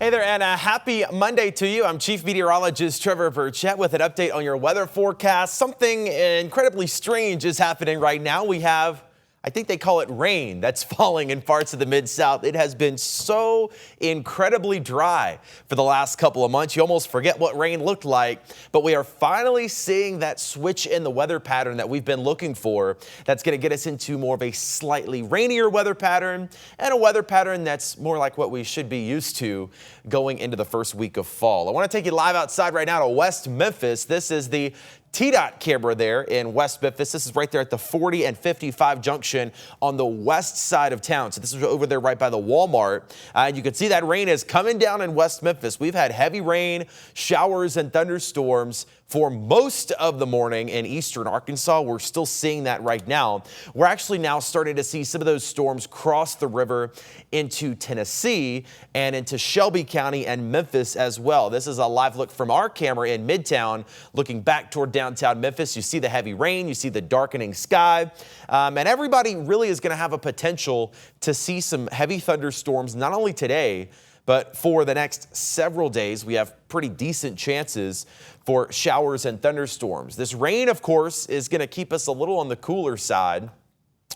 Hey there, and a happy Monday to you. I'm Chief Meteorologist Trevor Birchett with an update on your weather forecast. Something incredibly strange is happening right now. We have, I think they call it rain, that's falling in parts of the Mid-South. It has been so incredibly dry for the last couple of months. You almost forget what rain looked like, but we are finally seeing that switch in the weather pattern that we've been looking for. That's going to get us into more of a slightly rainier weather pattern and a weather pattern that's more like what we should be used to going into the first week of fall. I want to take you live outside right now to West Memphis. This is the TDOT camera there in West Memphis. This is right there at the 40 and 55 junction on the west side of town. So this is over there right by the Walmart. And you can see that rain is coming down in West Memphis. We've had heavy rain, showers, and thunderstorms for most of the morning in eastern Arkansas. We're still seeing that right now. We're actually now starting to see some of those storms cross the river into Tennessee and into Shelby County and Memphis as well. This is a live look from our camera in Midtown, looking back toward downtown Memphis. You see the heavy rain, you see the darkening sky, and everybody really is going to have a potential to see some heavy thunderstorms, not only today, but for the next several days. We have pretty decent chances for showers and thunderstorms. This rain, of course, is going to keep us a little on the cooler side.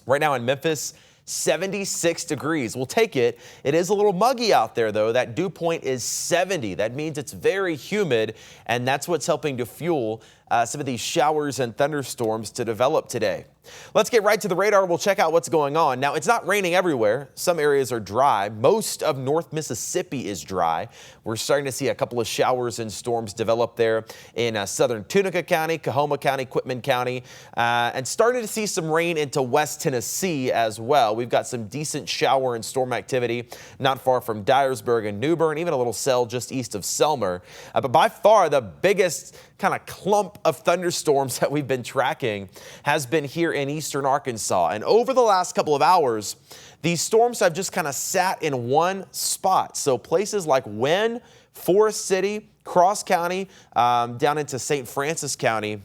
Right now in Memphis, 76 degrees. We'll take it. It is a little muggy out there, though. That dew point is 70. That means it's very humid, and that's what's helping to fuel some of these showers and thunderstorms to develop today. Let's get right to the radar. We'll check out what's going on. Now, it's not raining everywhere. Some areas are dry. Most of North Mississippi is dry. We're starting to see a couple of showers and storms develop there in southern Tunica County, Coahoma County, Quitman County, and starting to see some rain into West Tennessee as well. We've got some decent shower and storm activity not far from Dyersburg and New Bern, even a little cell just east of Selmer. But by far the biggest kind of clump of thunderstorms that we've been tracking has been here in eastern Arkansas. And over the last couple of hours, these storms have just kind of sat in one spot. So places like Wynne, Forest City, Cross County, down into St. Francis County,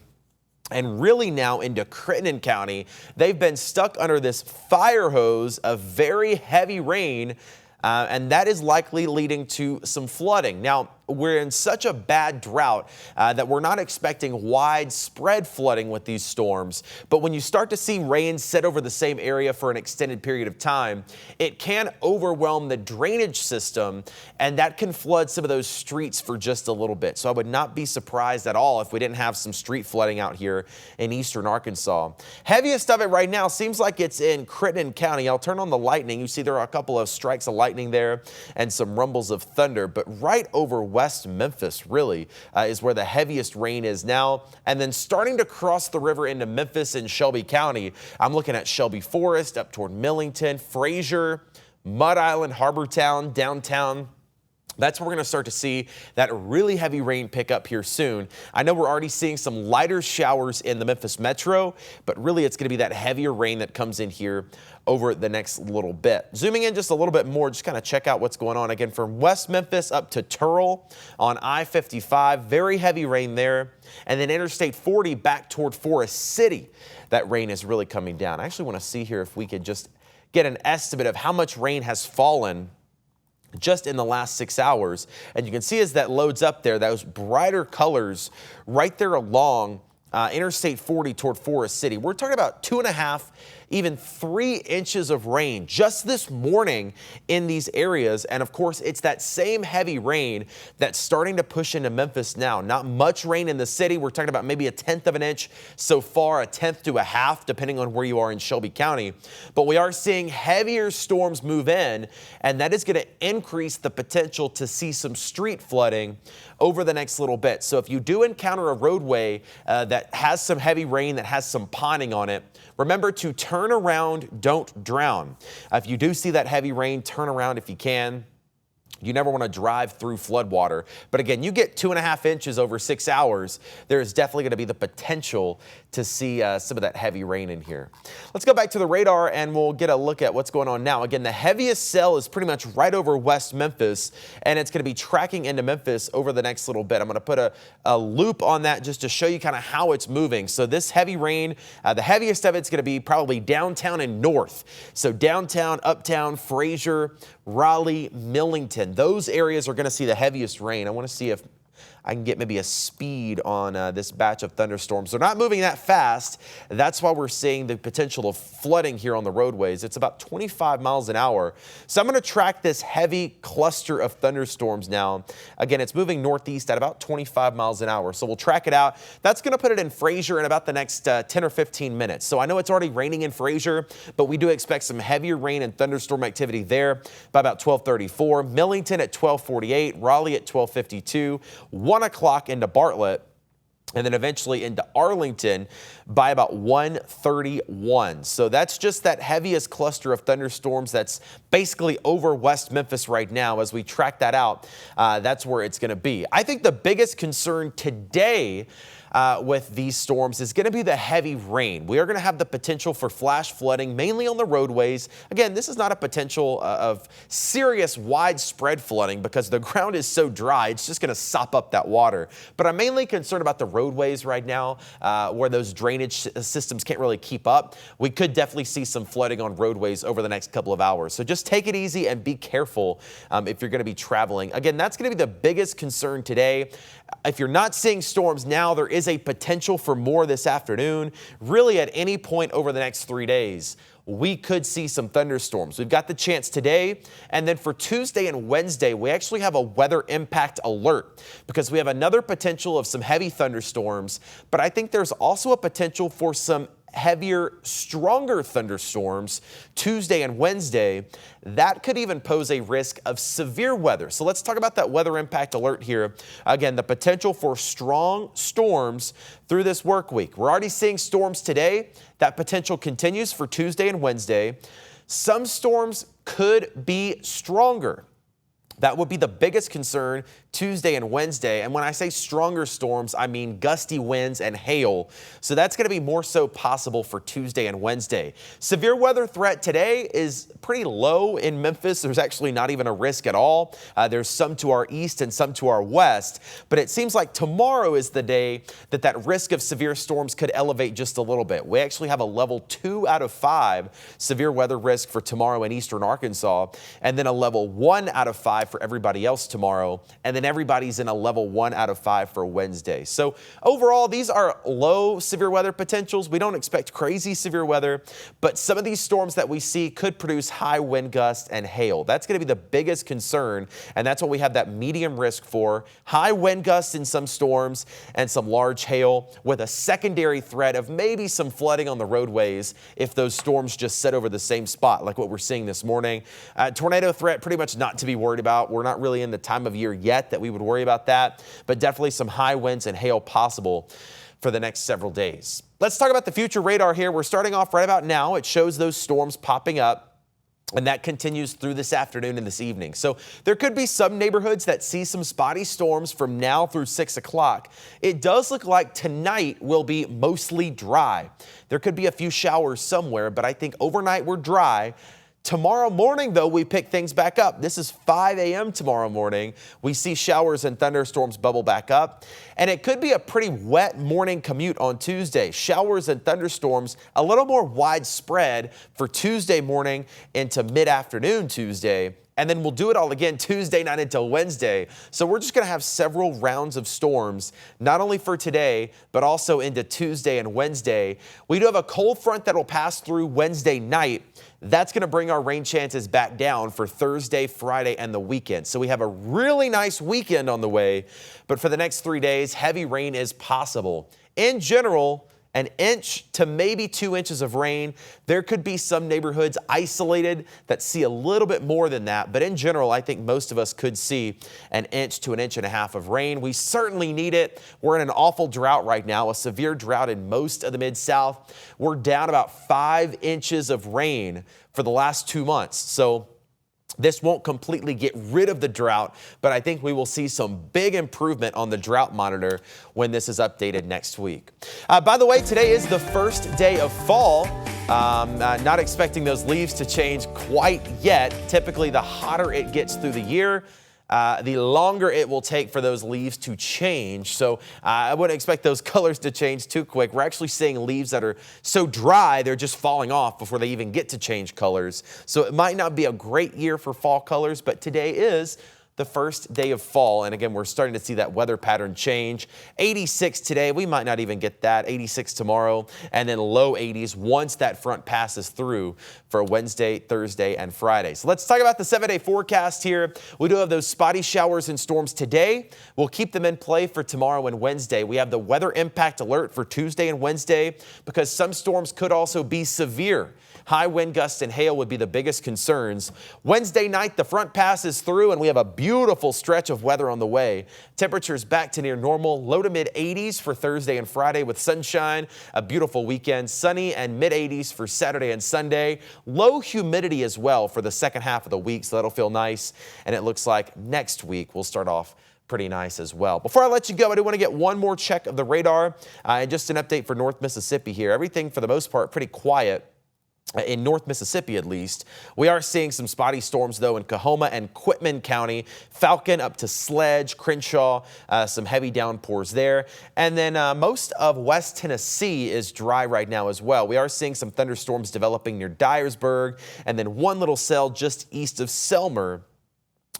and really now into Crittenden County, they've been stuck under this fire hose of very heavy rain, and that is likely leading to some flooding. Now, we're in such a bad drought that we're not expecting widespread flooding with these storms. But when you start to see rain set over the same area for an extended period of time, it can overwhelm the drainage system, and that can flood some of those streets for just a little bit. So I would not be surprised at all if we didn't have some street flooding out here in eastern Arkansas. Heaviest of it right now seems like it's in Crittenden County. I'll turn on the lightning. You see there are a couple of strikes of lightning there and some rumbles of thunder, but right over West Memphis really is where the heaviest rain is now. And then starting to cross the river into Memphis and Shelby County, I'm looking at Shelby Forest up toward Millington, Frazier, Mud Island, Harbortown, downtown. That's where we're going to start to see that really heavy rain pick up here soon. I know we're already seeing some lighter showers in the Memphis metro, but really it's going to be that heavier rain that comes in here over the next little bit. Zooming in just a little bit more, just kind of check out what's going on again from West Memphis up to Turl on I-55. Very heavy rain there. And then Interstate 40 back toward Forest City. That rain is really coming down. I actually want to see here if we could just get an estimate of how much rain has fallen just in the last 6 hours. And you can see as that loads up there, those brighter colors right there along Interstate 40 toward Forest City. We're talking about 2.5, even 3 inches of rain just this morning in these areas. And of course, it's that same heavy rain that's starting to push into Memphis now. Not much rain in the city. We're talking about maybe 1/10 of an inch so far, 1/10 to 1/2, depending on where you are in Shelby County. But we are seeing heavier storms move in, and that is going to increase the potential to see some street flooding over the next little bit. So if you do encounter a roadway that has some heavy rain, that has some ponding on it, remember to turn around, don't drown. If you do see that heavy rain, turn around if you can. You never want to drive through floodwater. But again, you get 2.5 inches over 6 hours, there's definitely going to be the potential to see some of that heavy rain in here. Let's go back to the radar and we'll get a look at what's going on now. Again, the heaviest cell is pretty much right over West Memphis, and it's going to be tracking into Memphis over the next little bit. I'm going to put a loop on that just to show you kind of how it's moving. So this heavy rain, the heaviest of it's going to be probably downtown and north. So downtown, uptown, Frazier, Raleigh, Millington. Arlington. Those areas are going to see the heaviest rain. I want to see if I can get maybe a speed on this batch of thunderstorms. They're not moving that fast. That's why we're seeing the potential of flooding here on the roadways. It's about 25 miles an hour. So I'm going to track this heavy cluster of thunderstorms now. Again, it's moving northeast at about 25 miles an hour. So we'll track it out. That's going to put it in Fraser in about the next 10 or 15 minutes. So I know it's already raining in Fraser, but we do expect some heavier rain and thunderstorm activity there by about 12:34. Millington at 12:48. Raleigh at 12:52. 1 o'clock into Bartlett, and then eventually into Arlington by about 1:31. So that's just that heaviest cluster of thunderstorms that's basically over West Memphis right now. As we track that out, that's where it's going to be. I think the biggest concern today with these storms is going to be the heavy rain. We are going to have the potential for flash flooding, mainly on the roadways. Again, this is not a potential of serious widespread flooding because the ground is so dry, it's just going to sop up that water. But I'm mainly concerned about the roadways right now where those drainage systems can't really keep up. We could definitely see some flooding on roadways over the next couple of hours. So just take it easy and be careful if you're going to be traveling. Again, that's going to be the biggest concern today. If you're not seeing storms now, there is a potential for more this afternoon. Really, at any point over the next 3 days, we could see some thunderstorms. We've got the chance today, and then for Tuesday and Wednesday, we actually have a weather impact alert because we have another potential of some heavy thunderstorms, but I think there's also a potential for some heavier, stronger thunderstorms Tuesday and Wednesday. That could even pose a risk of severe weather. So let's talk about that weather impact alert here. Again, the potential for strong storms through this work week. We're already seeing storms today. That potential continues for Tuesday and Wednesday. Some storms could be stronger. That would be the biggest concern Tuesday and Wednesday. And when I say stronger storms, I mean gusty winds and hail. So that's going to be more so possible for Tuesday and Wednesday. Severe weather threat today is pretty low in Memphis. There's actually not even a risk at all. There's some to our east and some to our west. But it seems like tomorrow is the day that risk of severe storms could elevate just a little bit. We actually have a level 2 out of 5 severe weather risk for tomorrow in eastern Arkansas, and then a level 1 out of 5 for everybody else tomorrow, and then everybody's in a level 1 out of 5 for Wednesday. So overall, these are low severe weather potentials. We don't expect crazy severe weather, but some of these storms that we see could produce high wind gusts and hail. That's going to be the biggest concern, and that's what we have that medium risk for. High wind gusts in some storms and some large hail, with a secondary threat of maybe some flooding on the roadways if those storms just set over the same spot like what we're seeing this morning. Tornado threat pretty much not to be worried about. We're not really in the time of year yet that we would worry about that, but definitely some high winds and hail possible for the next several days. Let's talk about the future radar here. We're starting off right about now. It shows those storms popping up, and that continues through this afternoon and this evening. So there could be some neighborhoods that see some spotty storms from now through 6 o'clock. It does look like tonight will be mostly dry. There could be a few showers somewhere, but I think overnight we're dry. Tomorrow morning, though, we pick things back up. This is 5 a.m. tomorrow morning. We see showers and thunderstorms bubble back up, and it could be a pretty wet morning commute on Tuesday. Showers and thunderstorms a little more widespread for Tuesday morning into mid-afternoon Tuesday. And then we'll do it all again Tuesday night until Wednesday. So we're just going to have several rounds of storms, not only for today, but also into Tuesday and Wednesday. We do have a cold front that will pass through Wednesday night. That's going to bring our rain chances back down for Thursday, Friday, and the weekend. So we have a really nice weekend on the way. But for the next 3 days, heavy rain is possible. In general, an inch to maybe 2 inches of rain. There could be some neighborhoods isolated that see a little bit more than that. But in general, I think most of us could see an inch to an inch and a half of rain. We certainly need it. We're in an awful drought right now, a severe drought in most of the Mid-South. We're down about 5 inches of rain for the last 2 months. So this won't completely get rid of the drought, but I think we will see some big improvement on the drought monitor when this is updated next week. By the way, today is the first day of fall. Not expecting those leaves to change quite yet. Typically, the hotter it gets through the year, the longer it will take for those leaves to change. So I wouldn't expect those colors to change too quick. We're actually seeing leaves that are so dry, they're just falling off before they even get to change colors. So it might not be a great year for fall colors, but today is the first day of fall. And again, we're starting to see that weather pattern change. 86 today. We might not even get that. 86 tomorrow, and then low 80s once that front passes through for Wednesday, Thursday, and Friday. So let's talk about the 7-day forecast here. We do have those spotty showers and storms today. We'll keep them in play for tomorrow and Wednesday. We have the weather impact alert for Tuesday and Wednesday because some storms could also be severe. High wind gusts and hail would be the biggest concerns. Wednesday night, the front passes through and we have a beautiful stretch of weather on the way. Temperatures back to near normal, low to mid 80s for Thursday and Friday with sunshine. A beautiful weekend, sunny and mid 80s for Saturday and Sunday. Low humidity as well for the second half of the week, so that'll feel nice. And it looks like next week we'll start off pretty nice as well. Before I let you go, I do want to get one more check of the radar and just an update for North Mississippi here. Everything for the most part pretty quiet. In North Mississippi, at least. We are seeing some spotty storms, though, in Coahoma and Quitman County. Falcon up to Sledge, Crenshaw, some heavy downpours there. And then most of West Tennessee is dry right now as well. We are seeing some thunderstorms developing near Dyersburg, and then one little cell just east of Selmer.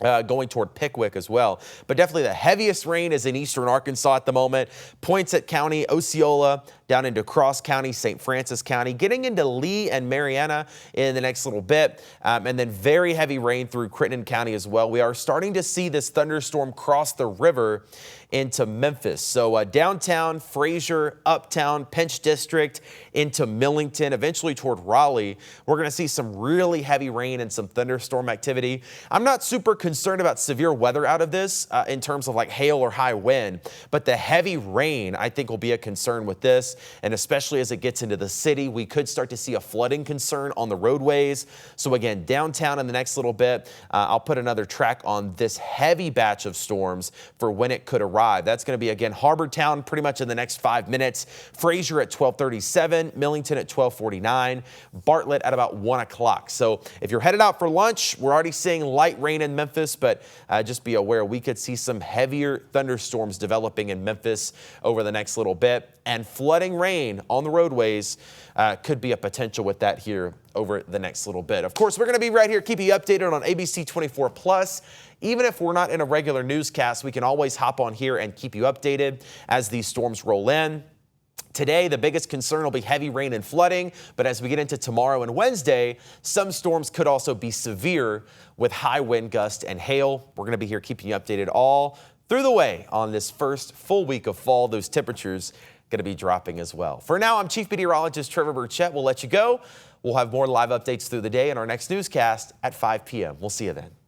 Going toward Pickwick as well. But definitely the heaviest rain is in eastern Arkansas at the moment. Poinsett County, Osceola, down into Cross County, St. Francis County, getting into Lee and Marianna in the next little bit. And then very heavy rain through Crittenden County as well. We are starting to see this thunderstorm cross the river into Memphis. So downtown, Frazier, uptown, Pinch District, into Millington, eventually toward Raleigh. We're going to see some really heavy rain and some thunderstorm activity. I'm not super concerned about severe weather out of this in terms of like hail or high wind, but the heavy rain I think will be a concern with this. And especially as it gets into the city, we could start to see a flooding concern on the roadways. So again, downtown in the next little bit, I'll put another track on this heavy batch of storms for when it could arrive. That's going to be, again, Harbortown pretty much in the next 5 minutes. Frazier at 12:37, Millington at 12:49, Bartlett at about 1 o'clock. So if you're headed out for lunch, we're already seeing light rain in Memphis, but just be aware we could see some heavier thunderstorms developing in Memphis over the next little bit. And flooding rain on the roadways could be a potential with that here over the next little bit. Of course, we're going to be right here, keeping you updated on ABC24 Plus. Even if we're not in a regular newscast, we can always hop on here and keep you updated as these storms roll in. Today, the biggest concern will be heavy rain and flooding, but as we get into tomorrow and Wednesday, some storms could also be severe with high wind gusts and hail. We're going to be here keeping you updated all through the way on this first full week of fall. Those temperatures going to be dropping as well. For now, I'm Chief Meteorologist Trevor Birchett. We'll let you go. We'll have more live updates through the day in our next newscast at 5 p.m. We'll see you then.